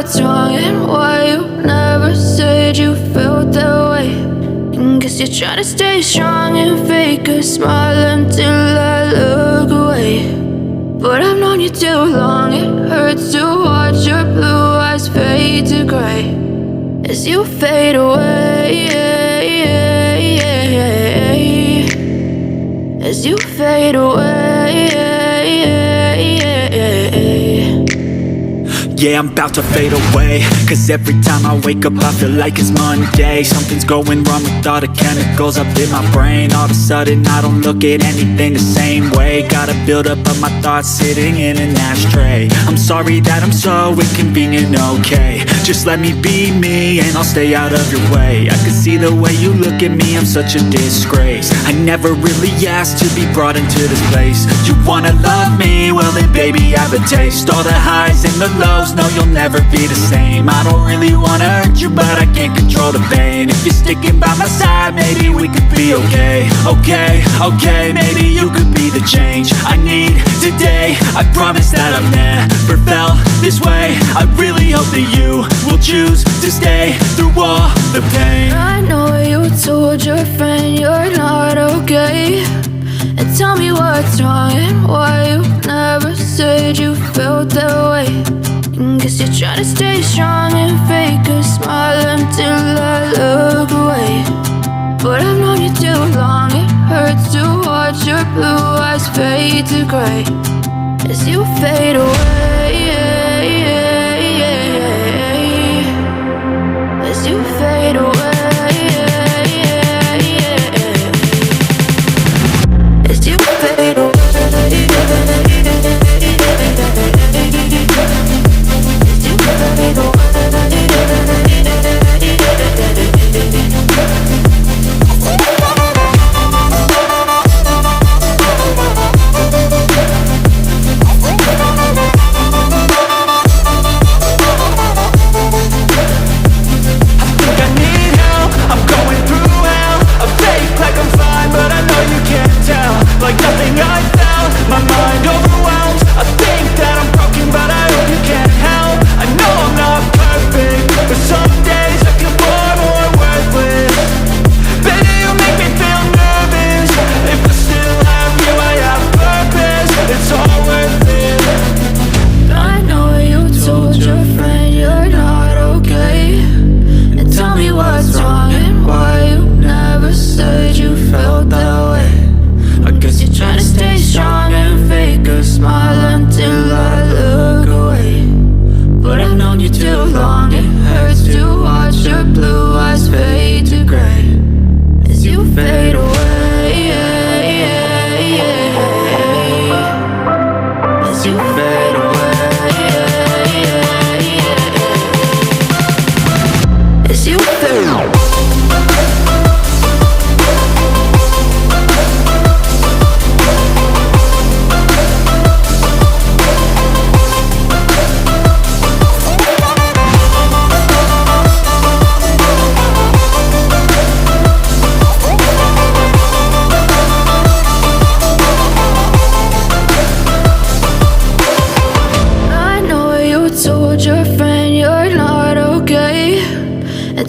what's wrong and why you never said you felt that way. And guess you're trying to stay strong and fake a smile until I look away. But I've known you too long, it hurts to watch your blue eyes fade to gray as you fade away, as you fade away. Yeah, I'm about to fade away, cause every time I wake up I feel like it's Monday. Something's going wrong with all the chemicals up in my brain. All of a sudden I don't look at anything the same way. Gotta build up of my thoughts sitting in an ashtray. I'm sorry that I'm so inconvenient, okay. Just let me be me and I'll stay out of your way. I can see the way you look at me, I'm such a disgrace. I never really asked to be brought into this place. You wanna love me? Well then baby I have a taste. All the highs and the lows, no, you'll never be the same. I don't really wanna hurt you, but I can't control the pain. If you're sticking by my side, maybe we could be okay. Okay, maybe you could be the change I need today. I promise that I've never felt this way. I really hope that you will choose to stay through all the pain. I know you told your friend you're not okay, and tell me what's wrong and why you never said you felt that way. And guess you're trying to stay strong and fake a smile until I look away. But I've known you too long, it hurts to watch your blue eyes fade to gray as you fade away, as you fade away, as you fade away. Like nothing I found, my mind overwhelmed. I think that I'm broken, but I hope you can't help. I know I'm not perfect, but some days I feel far more worthless. Baby, you make me feel nervous. If I still have you, I have purpose. It's all worth it. I know you told your friend you're not okay, and tell me what's wrong and why you never said you felt that way. I guess you're trying to stay strong and fake a smile until I look away. But I've known you too long, it hurts to watch your blue eyes fade to gray as you fade away, as you fade away, as you fade away.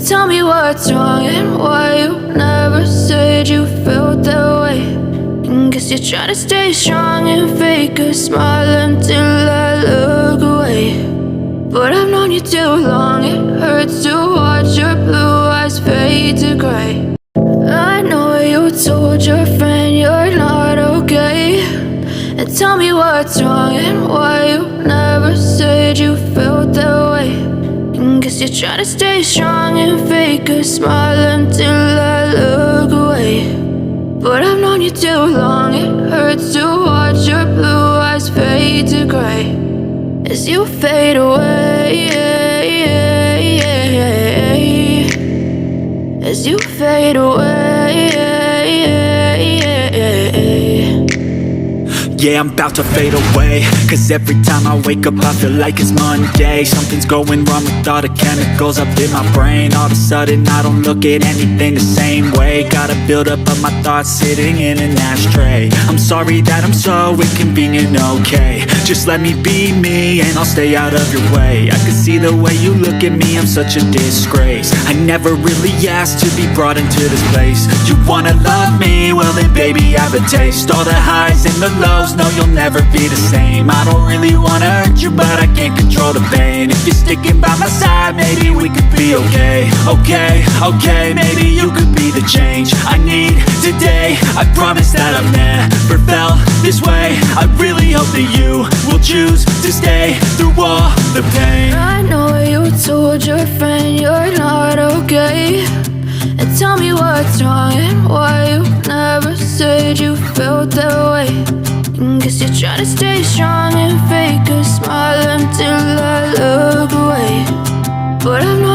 Tell me what's wrong and why you never said you felt that way. And guess you're trying to stay strong and fake a smile until I look away. But I've known you too long, it hurts to watch your blue eyes fade to gray. I know you told your friend you're not okay, and tell me what's wrong and why you never said you felt that way. Guess you're trying to stay strong and fake a smile until I look away. But I've known you too long, it hurts to watch your blue eyes fade to gray as you fade away, as you fade away. Yeah, I'm about to fade away, cause every time I wake up I feel like it's Monday. Something's going wrong with all the chemicals up in my brain. All of a sudden I don't look at anything the same way. Gotta build up of my thoughts sitting in an ashtray. I'm sorry that I'm so inconvenient, okay. Just let me be me and I'll stay out of your way. I can see the way you look at me, I'm such a disgrace. I never really asked to be brought into this place. You wanna love me? Well then baby, have a taste. All the highs and the lows, no you'll never be the same. I don't really wanna hurt you, but I can't control the pain. If you're sticking by my side, maybe we could be okay. Okay, maybe you could be the change I need today. I promise that I've never felt this way. I really hope that you will choose to stay through all the pain. I know you told your friend you're not okay, and tell me what's wrong and why you never said you felt that way. Guess you're trying to stay strong and fake a smile until I look away. But I've known